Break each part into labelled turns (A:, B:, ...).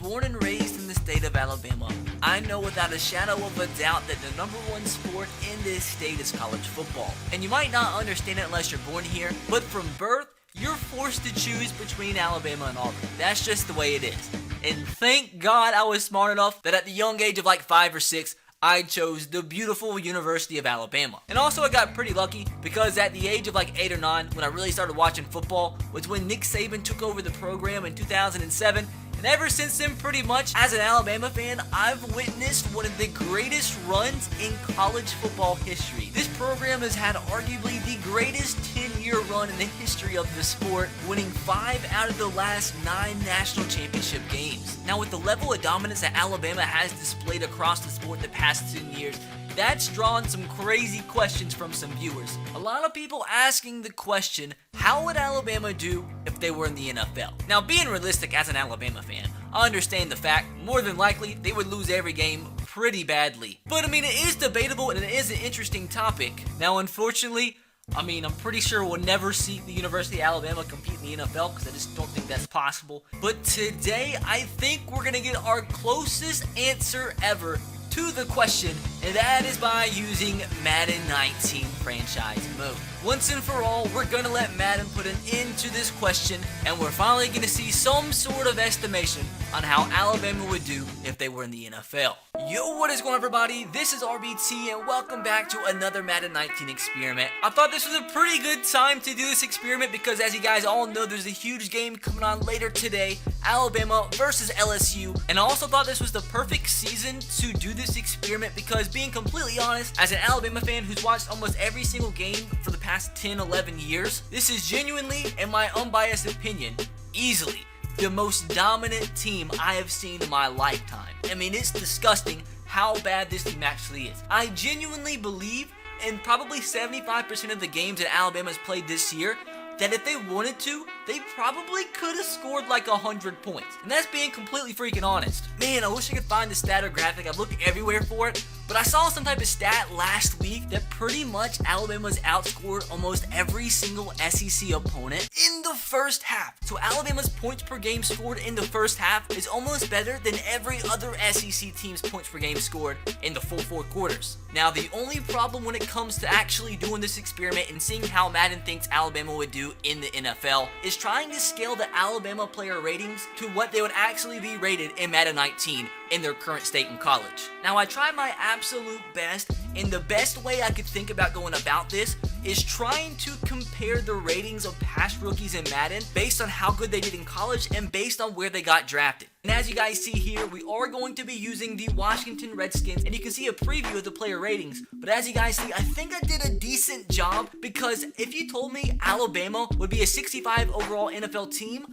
A: born and raised in the state of Alabama, I know without a shadow of a doubt that the number one sport in this state is college football. And you might not understand it unless you're born here, but from birth, you're forced to choose between Alabama and Auburn. That's just the way it is. And thank God I was smart enough that at the young age of like 5 or 6, I chose the beautiful University of Alabama. And also I got pretty lucky because at the age of like 8 or 9, when I really started watching football, was when Nick Saban took over the program in 2007. And ever since then, pretty much, as an Alabama fan, I've witnessed one of the greatest runs in college football history. This program has had arguably the greatest 10-year run in the history of the sport, winning 5 out of the last 9 national championship games. Now, with the level of dominance that Alabama has displayed across the sport the past 10 years, that's drawn some crazy questions from some viewers. A lot of people asking the question, how would Alabama do if they were in the NFL? Now, being realistic as an Alabama fan, I understand the fact, more than likely, they would lose every game pretty badly. But I mean, it is debatable and it is an interesting topic. Now, unfortunately, I'm pretty sure we'll never see the University of Alabama compete in the NFL because I just don't think that's possible. But today, I think we're going to get our closest answer ever to the question, and that is by using Madden 19 franchise mode. Once and for all, we're going to let Madden put an end to this question, and we're finally going to see some sort of estimation on how Alabama would do if they were in the NFL. Yo, what is going on, everybody? This is RBT, and welcome back to another Madden 19 experiment. I thought this was a pretty good time to do this experiment because, as you guys all know, there's a huge game coming on later today, Alabama versus LSU, and I also thought this was the perfect season to do this experiment because, being completely honest, as an Alabama fan who's watched almost every single game for the past 10-11 years, this is genuinely, in my unbiased opinion, easily the most dominant team I have seen in my lifetime. I mean, it's disgusting how bad this team actually is. I genuinely believe in probably 75% of the games that Alabama's played this year that if they wanted to, they probably could have scored like 100 points. And that's being completely freaking honest. Man, I wish I could find the stat or graphic. I've looked everywhere for it, but I saw some type of stat last week that pretty much Alabama's outscored almost every single SEC opponent in the first half. So Alabama's points per game scored in the first half is almost better than every other SEC team's points per game scored in the full 4 quarters. Now, the only problem when it comes to actually doing this experiment and seeing how Madden thinks Alabama would do in the NFL is trying to scale the Alabama player ratings to what they would actually be rated in Madden 19 in their current state in college. Now, I tried my absolute best, and the best way I could think about going about this is trying to compare the ratings of past rookies in Madden based on how good they did in college and based on where they got drafted. And as you guys see here, we are going to be using the Washington Redskins, and you can see a preview of the player ratings. But as you guys see, I think I did a decent job because if you told me Alabama would be a 65 overall NFL team,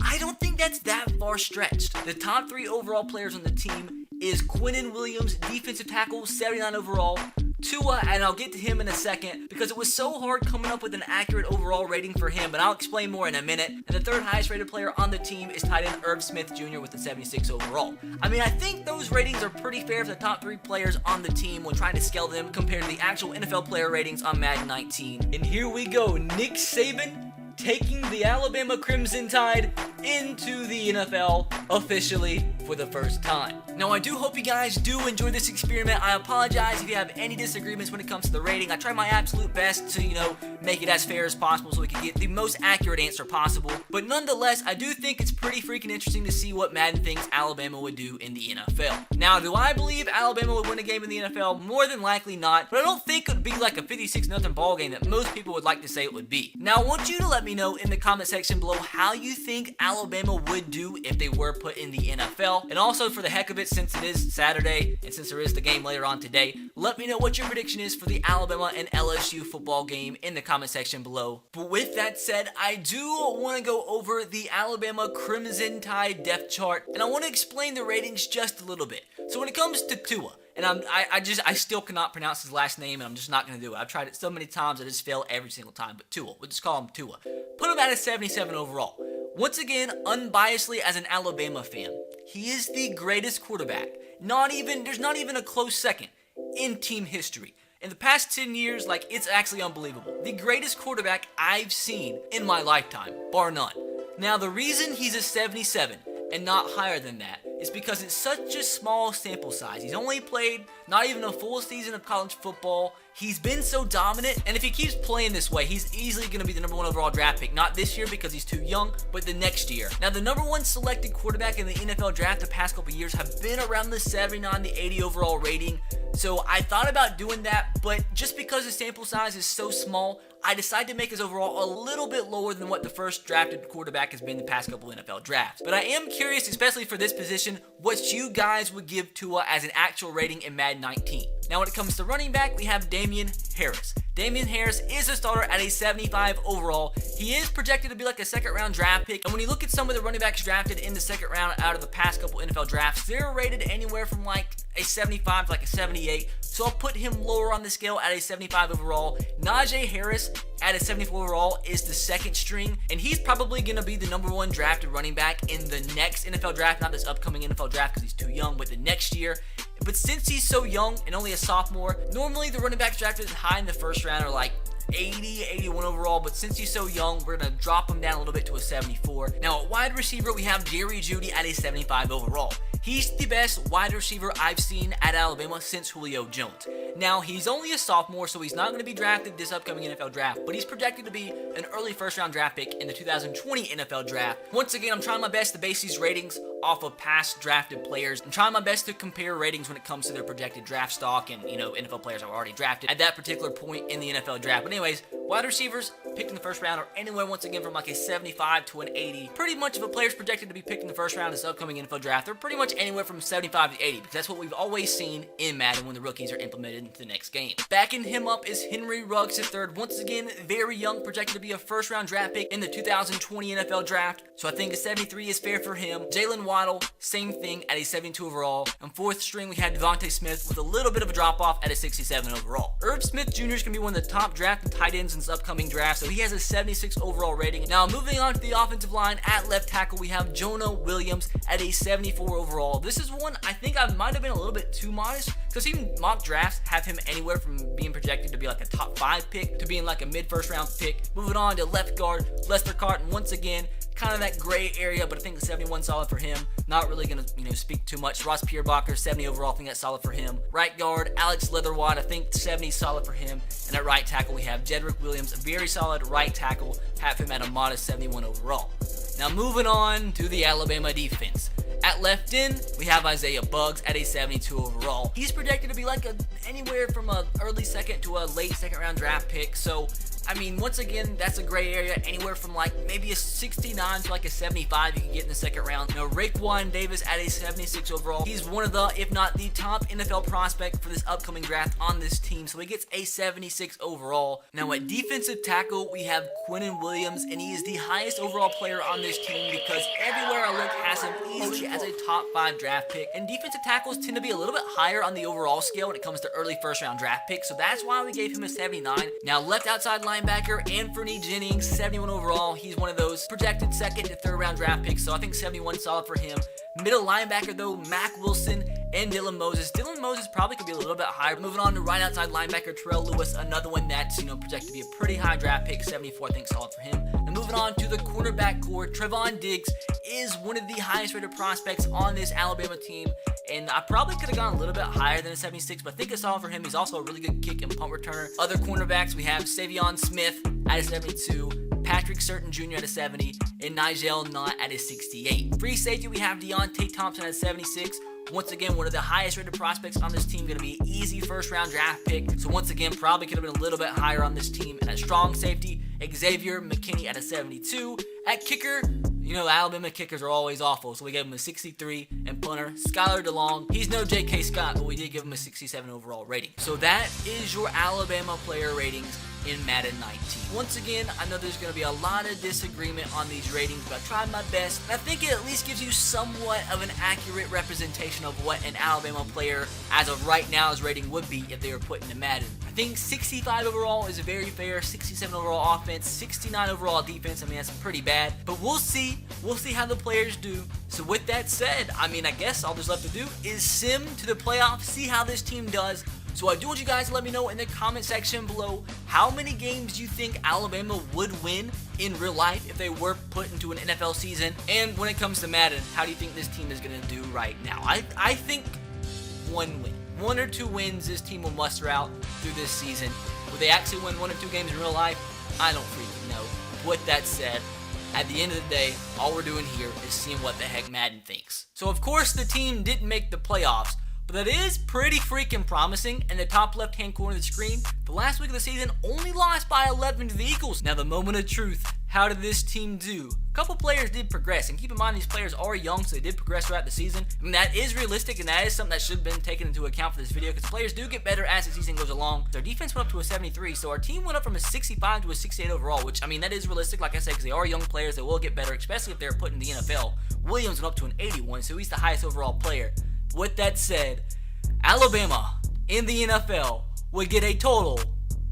A: I don't think that's that far stretched. The top 3 overall players on the team is Quinnen Williams, defensive tackle, 79 overall. Tua, and I'll get to him in a second because it was so hard coming up with an accurate overall rating for him, but I'll explain more in a minute. And the 3rd highest rated player on the team is tight end Irv Smith Jr. with a 76 overall. I mean, I think those ratings are pretty fair for the top 3 players on the team when trying to scale them compared to the actual NFL player ratings on Madden 19. And here we go, Nick Saban taking the Alabama Crimson Tide into the NFL officially for the first time. Now, I do hope you guys do enjoy this experiment. I apologize if you have any disagreements when it comes to the rating. I try my absolute best to, make it as fair as possible so we can get the most accurate answer possible. But nonetheless, I do think it's pretty freaking interesting to see what Madden thinks Alabama would do in the NFL. Now, do I believe Alabama would win a game in the NFL? More than likely not, but I don't think it would be like a 56-0 ball game that most people would like to say it would be. Now, I want you to let me know in the comment section below how you think Alabama would do if they were put in the NFL. And also, for the heck of it, since it is Saturday and since there is the game later on today, let me know what your prediction is for the Alabama and LSU football game in the comment section below. But with that said, I do want to go over the Alabama Crimson Tide depth chart, and I want to explain the ratings just a little bit. So when it comes to Tua, and I still cannot pronounce his last name, and I'm just not going to do it. I've tried it so many times, I just fail every single time. But Tua, we'll just call him Tua. Put him at a 77 overall. Once again, unbiasedly as an Alabama fan, he is the greatest quarterback. There's not even a close second in team history. In the past 10 years, it's actually unbelievable. The greatest quarterback I've seen in my lifetime, bar none. Now, the reason he's a 77 and not higher than that is because it's such a small sample size. He's only played not even a full season of college football. He's been so dominant, and if he keeps playing this way, he's easily going to be the number 1 overall draft pick. Not this year because he's too young, but the next year. Now, the number 1 selected quarterback in the NFL draft the past couple years have been around the 79 to 80 overall rating. So I thought about doing that, but just because the sample size is so small, I decided to make his overall a little bit lower than what the first drafted quarterback has been the past couple NFL drafts. But I am curious, especially for this position, what you guys would give Tua as an actual rating in Madden 19. Now, when it comes to running back, we have Damien Harris. Damien Harris is a starter at a 75 overall. He is projected to be like a second round draft pick. And when you look at some of the running backs drafted in the second round out of the past couple NFL drafts, they're rated anywhere from like a 75 to like a 78. So I'll put him lower on the scale at a 75 overall. Najee Harris at a 74 overall is the second string, and he's probably going to be the number 1 drafted running back in the next NFL draft, not this upcoming NFL draft because he's too young, but the next year. But since he's so young and only a sophomore, normally the running backs drafted high in the first round are like 80, 81 overall, but since he's so young, we're going to drop him down a little bit to a 74. Now, at wide receiver, we have Jerry Jeudy at a 75 overall. He's the best wide receiver I've seen at Alabama since Julio Jones. Now, he's only a sophomore, so he's not going to be drafted this upcoming NFL draft, but he's projected to be an early first-round draft pick in the 2020 NFL draft. Once again, I'm trying my best to base these ratings off of past drafted players. I'm trying my best to compare ratings when it comes to their projected draft stock and, NFL players that were already drafted at that particular point in the NFL draft. But anyways, wide receivers picked in the first round are anywhere, once again, from like a 75 to an 80. Pretty much if a player's projected to be picked in the first round this upcoming NFL draft, they're pretty much anywhere from 75 to 80, because that's what we've always seen in Madden when the rookies are implemented into the next game. Backing him up is Henry Ruggs III. Once again, very young, projected to be a first-round draft pick in the 2020 NFL draft, so I think a 73 is fair for him. Jalen Waddle, same thing at a 72 overall. And fourth string, we had Devontae Smith with a little bit of a drop-off at a 67 overall. Irv Smith Jr. is going to be one of the top drafted tight ends in this upcoming draft, so he has a 76 overall rating. Now, moving on to the offensive line, at left tackle, we have Jonah Williams at a 74 overall. This is one I think I might have been a little bit too modest, because even mock drafts have him anywhere from being projected to be like a top 5 pick to being like a mid-first round pick. Moving on to left guard, Lester Cotton, once again, kind of that gray area, but I think the 71 solid for him. Not really going to, speak too much. Ross Pierbacher, 70 overall, I think that's solid for him. Right guard, Alex Leatherwood, I think 70 solid for him. And at right tackle, we have Jedrick Williams, a very solid right tackle, have him at a modest 71 overall. Now moving on to the Alabama defense. At left end, we have Isaiah Buggs at a 72 overall. He's projected to be like anywhere from a early second to a late second round draft pick. So, once again, that's a gray area. Anywhere from like maybe a 69 to like a 75 you can get in the second round. Now, Raekwon Davis at a 76 overall. He's one of the, if not the top NFL prospect for this upcoming draft on this team. So he gets a 76 overall. Now, at defensive tackle, we have Quinnen Williams, and he is the highest overall player on this team because everywhere I look has him easily as a top 5 draft pick. And defensive tackles tend to be a little bit higher on the overall scale when it comes to early first round draft picks. So that's why we gave him a 79. Now, left outside linebacker, Anthony Jennings, 71 overall. He's one of those projected second to third round draft picks, so I think 71 solid for him. Middle linebacker, though, Mac Wilson and Dylan Moses. Dylan Moses probably could be a little bit higher. Moving on to right outside linebacker, Terrell Lewis, another one that's, projected to be a pretty high draft pick, 74, I think solid for him. And moving on to the cornerback core, Trevon Diggs is one of the highest rated prospects on this Alabama team, and I probably could have gone a little bit higher than a 76, but I think it's solid for him. He's also a really good kick and punt returner. Other cornerbacks, we have Savion Smith at a 72, Patrick Surtain Jr. at a 70, and Nigel Knott at a 68. Free safety, we have Deontay Thompson at a 76. Once again, one of the highest rated prospects on this team, going to be an easy first round draft pick. So once again, probably could have been a little bit higher on this team. And at strong safety, Xavier McKinney at a 72. At kicker, Alabama kickers are always awful, so we gave him a 63. And punter, Skylar DeLong. He's no J.K. Scott, but we did give him a 67 overall rating. So that is your Alabama player ratings in Madden 19. Once again, I know there's going to be a lot of disagreement on these ratings, but I tried my best. And I think it at least gives you somewhat of an accurate representation of what an Alabama player, as of right now, his rating would be if they were put into Madden. I think 65 overall is very fair, 67 overall offense, 69 overall defense. That's pretty bad, but we'll see. We'll see how the players do. So with that said, I guess all there's left to do is sim to the playoffs, see how this team does. So I do want you guys to let me know in the comment section below how many games you think Alabama would win in real life if they were put into an NFL season. And when it comes to Madden, how do you think this team is going to do right now? I think one win. 1 or 2 wins this team will muster out through this season. Will they actually win 1 or 2 games in real life? I don't freaking know. With that said, at the end of the day, all we're doing here is seeing what the heck Madden thinks. So of course the team didn't make the playoffs, but that is pretty freaking promising. In the top left-hand corner of the screen, the last week of the season only lost by 11 to the Eagles. Now the moment of truth, how did this team do? A couple players did progress, and keep in mind these players are young, so they did progress throughout the season. I mean, that is realistic, and that is something that should have been taken into account for this video, because players do get better as the season goes along. Their defense went up to a 73, so our team went up from a 65 to a 68 overall, which, I mean, that is realistic, like I said, because they are young players. They will get better, especially if they're put in the NFL. Williams went up to an 81, so he's the highest overall player. With that said, Alabama in the NFL would get a total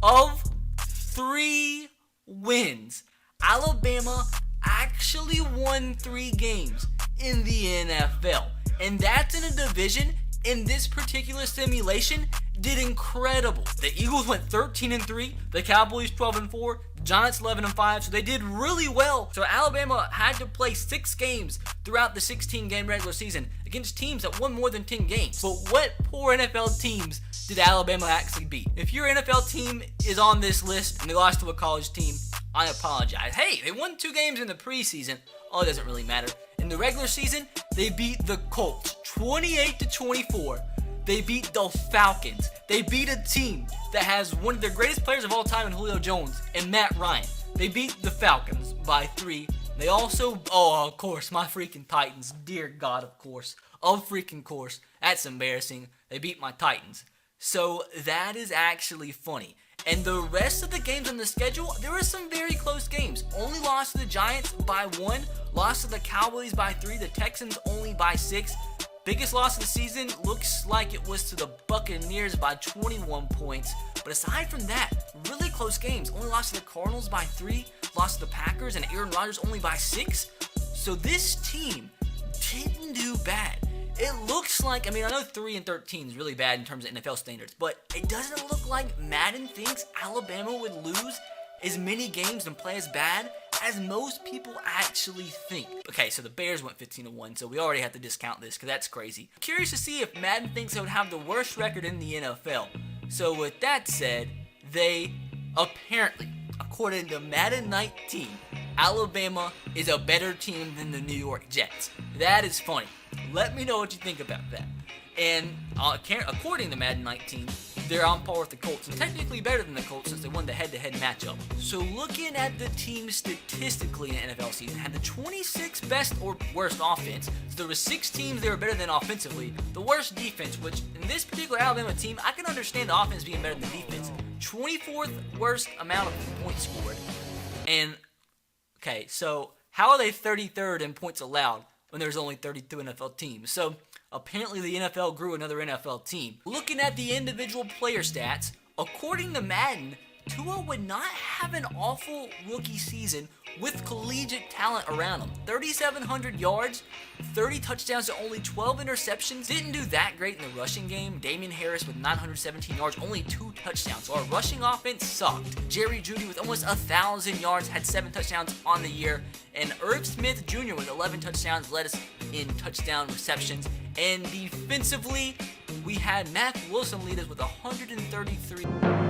A: of 3 wins. Alabama actually won 3 games in the NFL, and that's in a division in this particular simulation did incredible. The Eagles went 13-3, the Cowboys 12-4, the Giants 11-5, so they did really well. So Alabama had to play 6 games throughout the 16-game regular season against teams that won more than 10 games. But what poor NFL teams did Alabama actually beat? If your NFL team is on this list and they lost to a college team, I apologize. Hey, they won 2 games in the preseason. Oh, it doesn't really matter. In the regular season, they beat the Colts 28-24. They beat the Falcons. They beat a team that has one of their greatest players of all time in Julio Jones and Matt Ryan. They beat the Falcons by 3. They also, of course, my freaking Titans. Dear God, of course. Of freaking course. That's embarrassing. They beat my Titans. So that is actually funny. And the rest of the games on the schedule, there were some very close games. Only lost to the Giants by 1. Lost to the Cowboys by 3. The Texans only by 6. Biggest loss of the season looks like it was to the Buccaneers by 21 points. But aside from that, really close games. Only lost to the Cardinals by 3. Lost to the Packers and Aaron Rodgers only by 6. So this team didn't do bad. It looks like, I mean, I know 3-13 is really bad in terms of NFL standards, but it doesn't look like Madden thinks Alabama would lose as many games and play as bad as most people actually think. Okay, so the Bears went 15-1, so we already have to discount this because that's crazy. Curious to see if Madden thinks they would have the worst record in the NFL. So with that said, they apparently, according to Madden 19, Alabama is a better team than the New York Jets. That is funny. Let me know what you think about that. And according to Madden 19, they're on par with the Colts, and technically better than the Colts since they won the head-to-head matchup. So looking at the team statistically in the NFL season, had the 26th best or worst offense. So there were 6 teams they were better than offensively. The worst defense, which in this particular Alabama team, I can understand the offense being better than the defense. 24th worst amount of points scored. And, okay, so how are they 33rd in points allowed when there's only 32 NFL teams? So apparently the NFL grew another NFL team. Looking at the individual player stats, according to Madden, Tua would not have an awful rookie season with collegiate talent around him. 3,700 yards, 30 touchdowns to only 12 interceptions. Didn't do that great in the rushing game. Damian Harris with 917 yards, only 2 touchdowns. So our rushing offense sucked. Jerry Jeudy with almost 1,000 yards, had 7 touchdowns on the year. And Irv Smith Jr. with 11 touchdowns led us in touchdown receptions. And defensively, we had Mac Wilson lead us with 133.